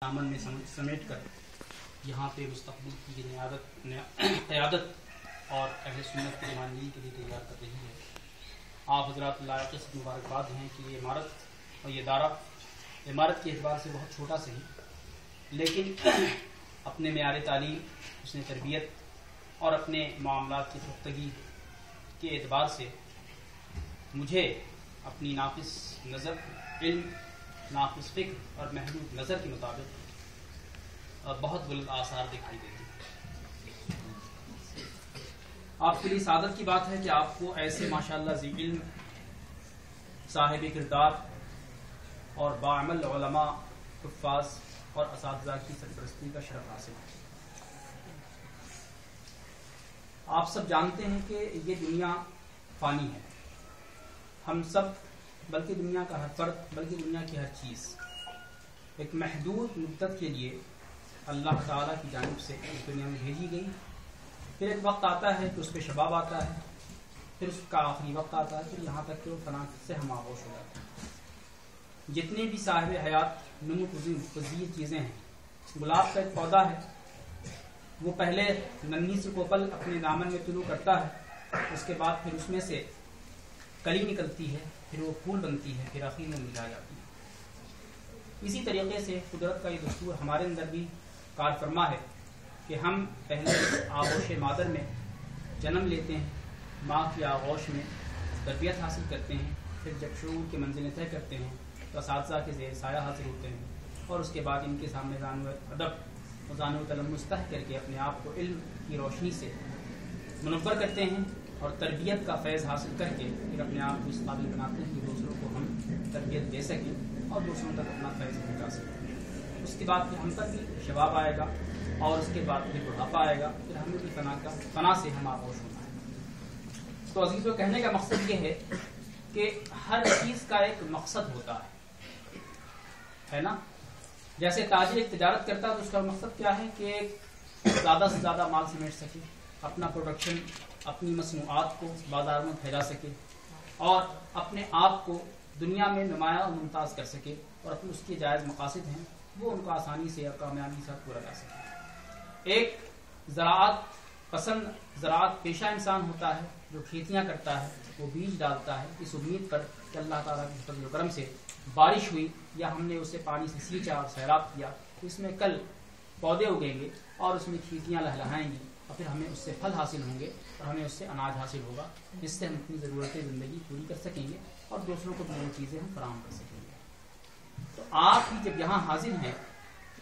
دامن میں سمیٹ کر یہاں پہ مستقبل کی قیادت اور اہل سنت کی نمائندگی کے لیے تیار کر رہی ہے. آپ حضرات اللہ کی مبارکباد ہیں کہ یہ عمارت اور یہ ادارہ عمارت کے اعتبار سے بہت چھوٹا صحیح لیکن اپنے معیار تعلیم، حسن تربیت اور اپنے معاملات کی پختگی کے اعتبار سے مجھے اپنی ناقص نظر علم، ناقص فکر اور محدود نظر کے مطابق بہت بلند آثار دکھائی دیتے ہیں. آپ کے لیے سعادت کی بات ہے کہ آپ کو ایسے ماشاءاللہ ذی علم، صاحب کردار اور باعمل علماء، حفاظ اور اساتذہ کی سرپرستی کا شرف حاصل ہے. آپ سب جانتے ہیں کہ یہ دنیا فانی ہے. ہم سب، بلکہ دنیا کا ہر فرد، بلکہ دنیا کی ہر چیز ایک محدود مدت کے لیے اللہ تعالیٰ کی جانب سے اس دنیا میں بھیجی گئی. پھر ایک وقت آتا ہے کہ اس پہ شباب آتا ہے، پھر اس کا آخری وقت آتا ہے، پھر یہاں تک کہ وہ فنا سے ہم آغوش ہو جاتے ہیں. جتنے بھی صاحب حیات نمو پذیر چیزیں ہیں، گلاب کا ایک پودا ہے، وہ پہلے ننھی سی کوپل اپنے دامن میں طلوع کرتا ہے، اس کے بعد پھر اس میں سے کلی نکلتی ہے، پھر وہ پھول بنتی ہے، پھر آخر میں مرجھا جاتی ہے. اسی طریقے سے قدرت کا یہ دستور ہمارے اندر بھی کار فرما ہے کہ ہم پہلے آغوش مادر میں جنم لیتے ہیں، ماں کی آغوش میں تربیت حاصل کرتے ہیں، پھر جب شعور کی منزلیں طے کرتے ہیں تو اساتذہ کے زیر سایہ حاصل ہوتے ہیں، اور اس کے بعد ان کے سامنے زانو ادب و زانو تلمس طے کر کے اپنے آپ کو علم کی روشنی سے منور کرتے ہیں اور تربیت کا فیض حاصل کر کے پھر اپنے آپ کو اس قابل بناتے ہیں کہ دوسروں کو ہم تربیت دے سکیں اور دوسروں تک اپنا فیض پہنچا سکیں. اس کے بعد پھر ہم پر بھی شباب آئے گا اور اس کے بعد پھر بڑھاپا آئے گا، پھر ہمیں بھی فنا سے ہم آغوش ہونا ہے. تو عزیزو، کہنے کا مقصد یہ ہے کہ ہر چیز کا ایک مقصد ہوتا ہے نا. جیسے تاجر ایک تجارت کرتا ہے تو اس کا مقصد کیا ہے کہ زیادہ سے زیادہ مال سمیٹ سکے، اپنا پروڈکشن، اپنی مصنوعات کو بازار میں پھیلا سکے اور اپنے آپ کو دنیا میں نمایاں اور ممتاز کر سکے، اور اپنے اس کے جائز مقاصد ہیں وہ ان کو آسانی سے اور کامیابی کے ساتھ پورا کر سکے. ایک زراعت پسند، زراعت پیشہ انسان ہوتا ہے جو کھیتیاں کرتا ہے، وہ بیج ڈالتا ہے اس امید پر کہ اللہ تعالیٰ کے فضل و کرم سے بارش ہوئی یا ہم نے اسے پانی سے سینچا اور سیراب کیا تو اس میں کل پودے اگیں گے اور اس میں کھیتیاں لہلہائیں گی اور پھر ہمیں اس سے پھل حاصل ہوں گے اور ہمیں اس سے اناج حاصل ہوگا، جس سے ہم اپنی ضرورتیں زندگی پوری کر سکیں گے اور دوسروں کو بھی وہ چیزیں ہم فراہم کر سکیں گے. تو آپ بھی جب یہاں حاضر ہیں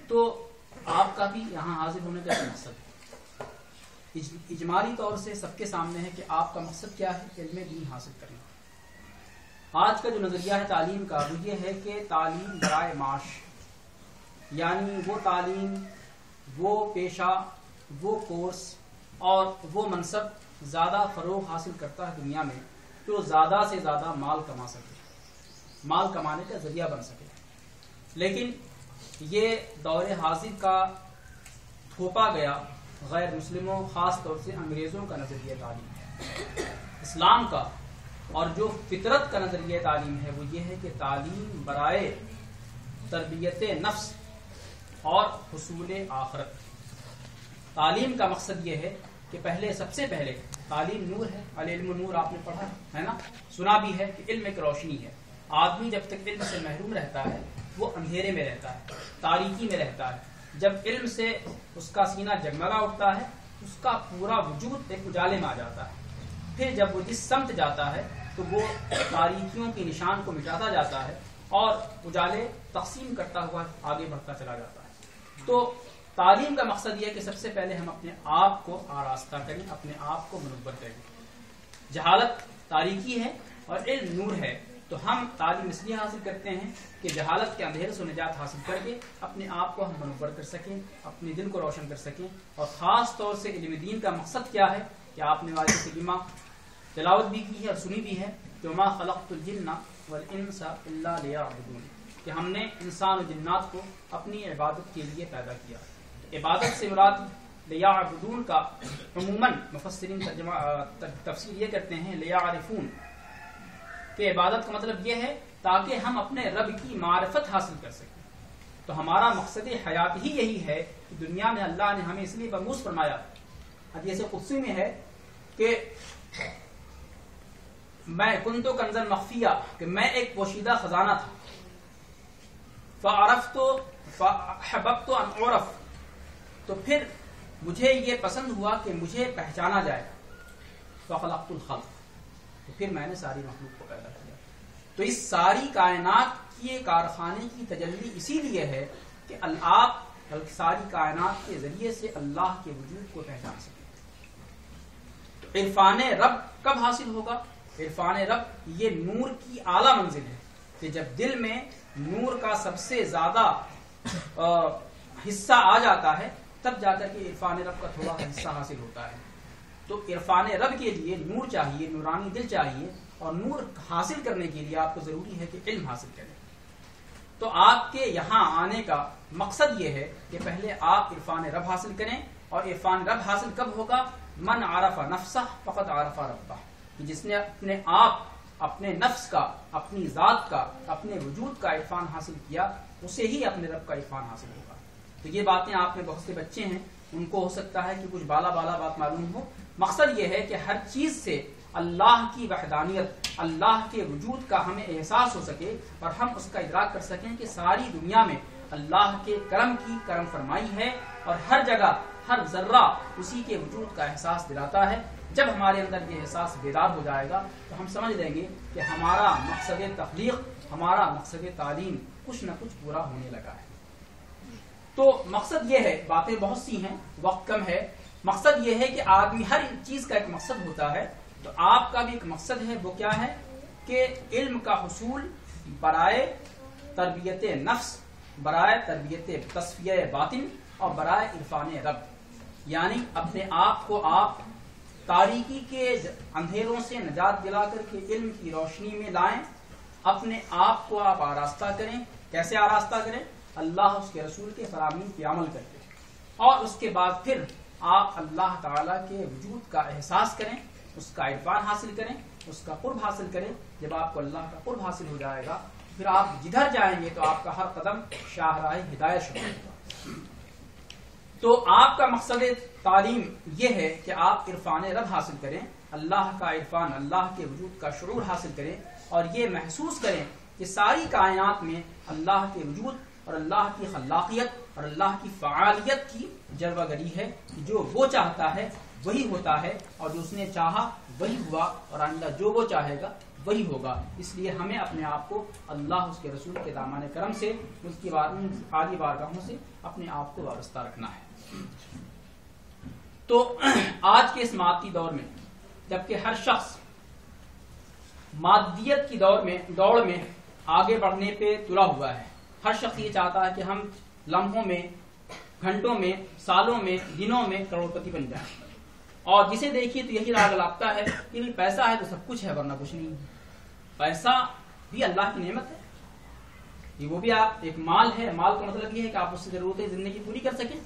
تو آپ کا بھی یہاں حاضر ہونے کا مقصد ہے. اجمالی طور سے سب کے سامنے ہے کہ آپ کا مقصد کیا ہے، علم دین حاصل کرنا. آج کا جو نظریہ ہے تعلیم کا وہ یہ ہے کہ تعلیم برائے معاش، یعنی وہ تعلیم، وہ پیشہ، وہ کورس اور وہ منصب زیادہ فروغ حاصل کرتا ہے دنیا میں جو زیادہ سے زیادہ مال کما سکے، مال کمانے کا ذریعہ بن سکے. لیکن یہ دور حاضر کا تھوپا گیا غیر مسلموں، خاص طور سے انگریزوں کا نظریہ تعلیم ہے. اسلام کا اور جو فطرت کا نظریہ تعلیم ہے وہ یہ ہے کہ تعلیم برائے تربیت نفس اور حصول آخرت. تعلیم کا مقصد یہ ہے کہ پہلے، سب سے پہلے تعلیم نور ہے. العلم نور آپ نے پڑھا ہے نا، سنا بھی ہے کہ علم ایک روشنی ہے. آدمی جب تک علم سے محروم رہتا ہے وہ اندھیرے میں رہتا ہے، تاریکی میں رہتا ہے. جب علم سے اس کا سینہ جگمگا اٹھتا ہے اس کا پورا وجود ایک اجالے میں آ جاتا ہے. پھر جب وہ جس سمت جاتا ہے تو وہ تاریکیوں کے نشان کو مٹاتا جاتا ہے اور اجالے تقسیم کرتا ہوا آگے بڑھتا چلا جاتا ہے. تو تعلیم کا مقصد یہ ہے کہ سب سے پہلے ہم اپنے آپ کو آراستہ کریں، اپنے آپ کو منور کریں. جہالت تاریکی ہے اور علم نور ہے. تو ہم تعلیم اس لیے حاصل کرتے ہیں کہ جہالت کے اندھیرے سے نجات حاصل کر کے اپنے آپ کو ہم منور کر سکیں، اپنے دل کو روشن کر سکیں. اور خاص طور سے علم دین کا مقصد کیا ہے کہ آپ نے واجب کلمہ تلاوت بھی کی ہے اور سنی بھی ہے کہ وما خلقت الجن والانس الا لیعبدون، کہ ہم نے انسان و جنات کو اپنی عبادت کے لیے پیدا کیا. عبادت سے مراد لیعبدون کا عموماً مفسرین تفسیر یہ کرتے ہیں لیعرفون، کہ عبادت کا مطلب یہ ہے تاکہ ہم اپنے رب کی معرفت حاصل کر سکیں. تو تو ہمارا مقصد حیات ہی یہی ہے کہ دنیا میں اللہ نے ہمیں اس لیے مبعوث فرمایا. حدیث قدسی میں ہے کہ میں کنت کنزا مخفیہ، کہ میں ایک پوشیدہ خزانہ تھا. فعرفت فاحببت ان اعرف، تو پھر مجھے یہ پسند ہوا کہ مجھے پہچانا جائے. فخلقت الخلق، تو پھر میں نے ساری مخلوق کو پیدا کیا. تو اس ساری کائنات کے کارخانے کی تجلی اسی لیے ہے کہ آپ ساری کائنات کے ذریعے سے اللہ کے وجود کو پہچان سکیں. تو عرفان رب کب حاصل ہوگا؟ عرفان رب یہ نور کی اعلیٰ منزل ہے کہ جب دل میں نور کا سب سے زیادہ حصہ آ جاتا ہے تب جا کر کے عرفان رب کا تھوڑا حصہ حاصل ہوتا ہے. تو عرفان رب کے لیے نور چاہیے، نورانی دل چاہیے، اور نور حاصل کرنے کے لیے آپ کو ضروری ہے کہ علم حاصل کریں. تو آپ کے یہاں آنے کا مقصد یہ ہے کہ پہلے آپ عرفان رب حاصل کریں. اور عرفان رب حاصل کب ہوگا؟ من عرف نفسہ فقط عرف ربہ، کہ جس نے اپنے آپ، اپنے نفس کا، اپنی ذات کا، اپنے وجود کا عرفان حاصل کیا، اسے ہی اپنے رب کا عرفان حاصل ہوگا. تو یہ باتیں آپ میں بہت سے بچے ہیں، ان کو ہو سکتا ہے کہ کچھ بالا بات معلوم ہو. مقصد یہ ہے کہ ہر چیز سے اللہ کی وحدانیت، اللہ کے وجود کا ہمیں احساس ہو سکے اور ہم اس کا ادراک کر سکیں کہ ساری دنیا میں اللہ کے کرم کی کرم فرمائی ہے اور ہر جگہ ہر ذرہ اسی کے وجود کا احساس دلاتا ہے. جب ہمارے اندر یہ احساس بیدار ہو جائے گا تو ہم سمجھ لیں گے کہ ہمارا مقصد تخلیق، ہمارا مقصد تعلیم کچھ نہ کچھ پورا ہونے لگا ہے. تو مقصد یہ ہے، باتیں بہت سی ہیں، وقت کم ہے. مقصد یہ ہے کہ آدمی، ہر چیز کا ایک مقصد ہوتا ہے. تو آپ کا بھی ایک مقصد ہے، وہ کیا ہے کہ علم کا حصول برائے تربیت نفس، برائے تربیت تصفیہ باطن اور برائے عرفان رب. یعنی اپنے آپ کو آپ تاریکی کے اندھیروں سے نجات دلا کر کے علم کی روشنی میں لائیں. اپنے آپ کو آپ آراستہ کریں. کیسے آراستہ کریں؟ اللہ اس کے رسول کے فرامین پہ عمل کرتے، اور اس کے بعد پھر آپ اللہ تعالیٰ کے وجود کا احساس کریں، اس کا عرفان حاصل کریں، اس کا قرب حاصل کریں. جب آپ کو اللہ کا قرب حاصل ہو جائے گا پھر آپ جدھر جائیں گے تو آپ کا ہر قدم شاہراہ ہدایت شروع ہوگا. تو آپ کا مقصد تعلیم یہ ہے کہ آپ عرفان رب حاصل کریں، اللہ کا عرفان، اللہ کے وجود کا شعور حاصل کریں، اور یہ محسوس کریں کہ ساری کائنات میں اللہ کے وجود اور اللہ کی خلاقیت اور اللہ کی فعالیت کی جلوہ گری ہے. جو وہ چاہتا ہے وہی ہوتا ہے، اور جو اس نے چاہا وہی ہوا، اور آئندہ جو وہ چاہے گا وہی ہوگا. اس لیے ہمیں اپنے آپ کو اللہ، اس کے رسول کے دامان کرم سے، اس کی عالی بارگاہوں سے اپنے آپ کو وابستہ رکھنا ہے. تو آج کے اس مادی دور میں جبکہ ہر شخص مادیت کی دوڑ میں آگے بڑھنے پہ تلا ہوا ہے، ہر شخص یہ چاہتا ہے کہ ہم لمحوں میں، گھنٹوں میں، سالوں میں، دنوں میں کروڑپتی بن جائیں. اور جسے دیکھیے تو یہی راگ لگتا ہے کہ پیسہ ہے تو سب کچھ ہے ورنہ کچھ نہیں. پیسہ بھی اللہ کی نعمت ہے، وہ بھی آپ ایک مال ہے. مال کا مطلب یہ ہے کہ آپ اس سے ضرورتیں زندگی پوری کر سکیں،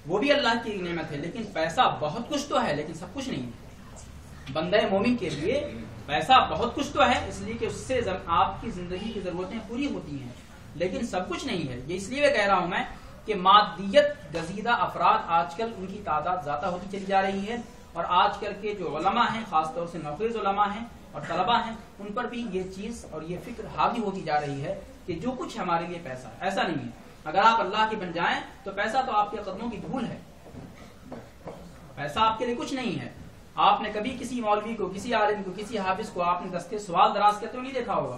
وہ بھی اللہ کی نعمت ہے. لیکن پیسہ بہت کچھ تو ہے لیکن سب کچھ نہیں ہے. بندہ مومن کے لیے پیسہ بہت کچھ تو ہے، اس لیے کہ اس سے آپ کی زندگی کی ضرورتیں پوری ہوتی ہیں، لیکن سب کچھ نہیں ہے. یہ اس لیے میں کہہ رہا ہوں میں کہ مادیت گزیدہ افراد آج کل ان کی تعداد زیادہ ہوتی چلی جا رہی ہے، اور آج کل کے جو علماء ہیں، خاص طور سے نوخیز علماء ہیں اور طلباء ہیں، ان پر بھی یہ چیز اور یہ فکر حاوی ہوتی جا رہی ہے کہ جو کچھ ہمارے لیے پیسہ ہے. ایسا نہیں ہے. اگر آپ اللہ کے بن جائیں تو پیسہ تو آپ کے قدموں کی دھول ہے. پیسہ آپ کے لیے کچھ نہیں ہے. آپ نے کبھی کسی مولوی کو، کسی عالم کو، کسی حافظ کو آپ نے دستے سوال دراز کرتے ہوئے نہیں دیکھا ہوگا،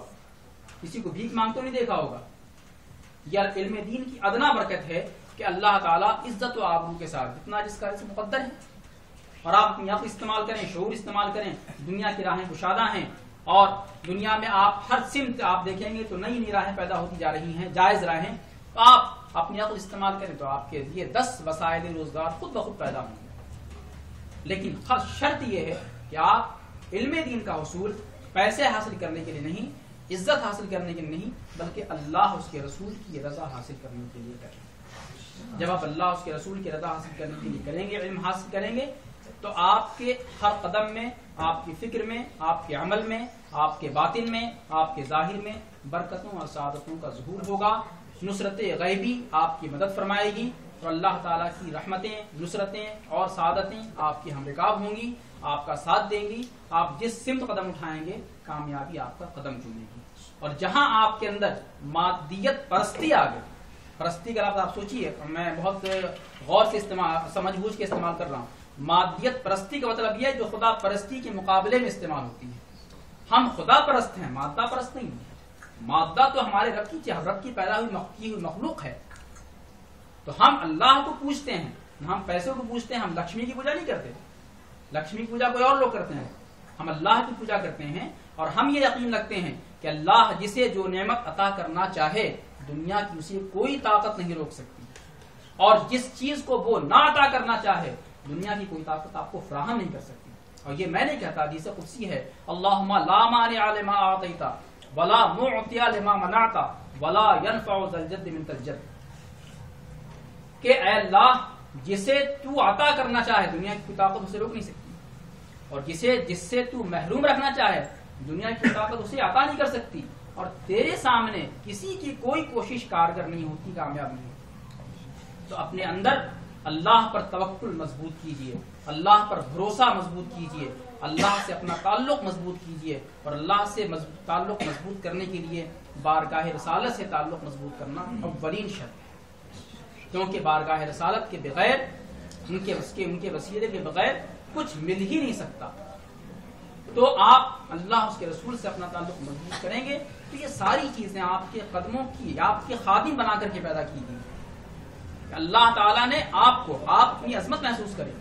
کسی کو بھیک مانگتے ہوئے نہیں دیکھا ہوگا. یا علم دین کی ادنا برکت ہے کہ اللہ تعالیٰ عزت و آبرو کے ساتھ جتنا جس کا رزق مقدر ہے، اور آپ اپنی عقل استعمال کریں، شعور استعمال کریں. دنیا کی راہیں کشادہ ہیں، اور دنیا میں آپ ہر سمت آپ دیکھیں گے تو نئی نئی راہیں پیدا ہوتی جا رہی ہیں، جائز راہیں. تو آپ اپنی عقل استعمال کریں تو آپ کے لیے 10 وسائل روزگار خود بخود پیدا ہوں گے. لیکن شرط یہ ہے کہ آپ علم دین کا حصول پیسے حاصل کرنے کے لیے نہیں، عزت حاصل کرنے کے لیے نہیں، بلکہ اللہ اس کے رسول کی رضا حاصل کرنے کے لیے کریں. جب آپ اللہ اس کے رسول کی رضا حاصل کرنے کے لیے کریں گے، علم حاصل کریں گے، تو آپ کے ہر قدم میں، آپ کی فکر میں، آپ کے عمل میں، آپ کے باطن میں، آپ کے ظاہر میں برکتوں اور سعادتوں کا ظہور ہوگا. نصرت غیبی آپ کی مدد فرمائے گی اور اللہ تعالیٰ کی رحمتیں، نصرتیں اور سعادتیں آپ کی ہمرکاب ہوں گی، آپ کا ساتھ دیں گی. آپ جس سمت قدم اٹھائیں گے کامیابی آپ کا قدم چومے گی. اور جہاں آپ کے اندر مادیت پرستی آ گئی، پرستی کا لفظ آپ سوچیے، میں بہت غور سے سمجھ بوجھ کے استعمال کر رہا ہوں. مادیت پرستی کا مطلب یہ ہے جو خدا پرستی کے مقابلے میں استعمال ہوتی ہے. ہم خدا پرست ہیں، مادہ پرست نہیں ہیں. مادہ تو ہمارے رب کی پیدا ہوئی مخلوق ہے. تو ہم اللہ کو پوجتے ہیں، ہم پیسوں کو پوجتے ہیں. ہم لکشمی کی پوجا نہیں کرتے، لکشمی کی پوجا کوئی اور لوگ کرتے ہیں. ہم اللہ کی پوجا کرتے ہیں اور ہم یہ یقین رکھتے ہیں کہ اللہ جسے جو نعمت عطا کرنا چاہے دنیا کی اسے کوئی طاقت نہیں روک سکتی، اور جس چیز کو وہ نہ عطا کرنا چاہے دنیا کی کوئی طاقت آپ کو فراہم نہیں کر سکتی. اور یہ میں نہیں کہتا، حدیث قدسی ہے، اللہم لا مانع لما اعطیت ولا معطی لما منعت ولا ينفع ذا الجد منک الجد، کہ اے اللہ جسے تو عطا کرنا چاہے دنیا کی کوئی طاقت اسے روک نہیں سکتی، اور جس سے تو محروم رکھنا چاہے دنیا کی طاقت اسے عطا نہیں کر سکتی، اور تیرے سامنے کسی کی کوئی کوشش کارگر نہیں ہوتی، کامیاب نہیں ہوتی. تو اپنے اندر اللہ پر توکل مضبوط کیجئے، اللہ پر بھروسہ مضبوط کیجئے، اللہ سے اپنا تعلق مضبوط کیجئے. اور اللہ سے تعلق مضبوط کرنے کے لیے بارگاہ رسالت سے تعلق مضبوط کرنا اولین شرط ہے، کیونکہ بارگاہ رسالت کے بغیر، ان کے وسیلے کے بغیر کچھ مل ہی نہیں سکتا. تو آپ اللہ اس کے رسول سے اپنا تعلق مضبوط کریں گے تو یہ ساری چیزیں آپ کے قدموں کی، آپ کے خادم بنا کر کے پیدا کی گئی. اللہ تعالیٰ نے آپ اپنی عظمت محسوس کریں،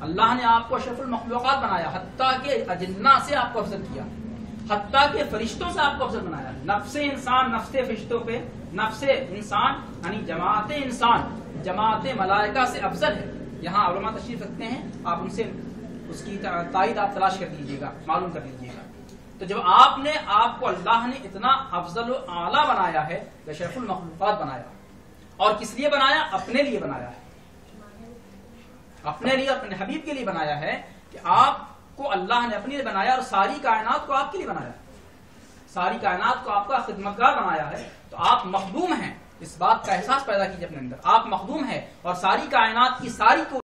اللہ نے آپ کو اشرف المخلوقات بنایا، حتیٰ کہ اجنہ سے آپ کو افضل کیا، حتیٰ کہ فرشتوں سے آپ کو افضل بنایا. نفس انسان نفس فرشتوں پہ، نفس انسان یعنی جماعت انسان جماعت ملائکہ سے افضل ہے. یہاں علماء تشریف رکھتے ہیں، آپ ان سے اس کی تائید آپ تلاش کر لیجیے گا، معلوم کر لیجیے گا. تو جب آپ کو اللہ نے اتنا افضل و اعلیٰ بنایا ہے، اشرف المخلوقات بنایا، اور کس لیے بنایا؟ اپنے لیے بنایا ہے، اپنے لیے، اپنے حبیب کے لیے بنایا ہے کہ آپ کو اللہ نے اپنے لیے بنایا اور ساری کائنات کو آپ کے لیے بنایا، ساری کائنات کو آپ کا خدمتگار بنایا ہے. تو آپ مخدوم ہیں، اس بات کا احساس پیدا کیجیے اپنے اندر، آپ مخدوم ہیں اور ساری کائنات کی ساری کو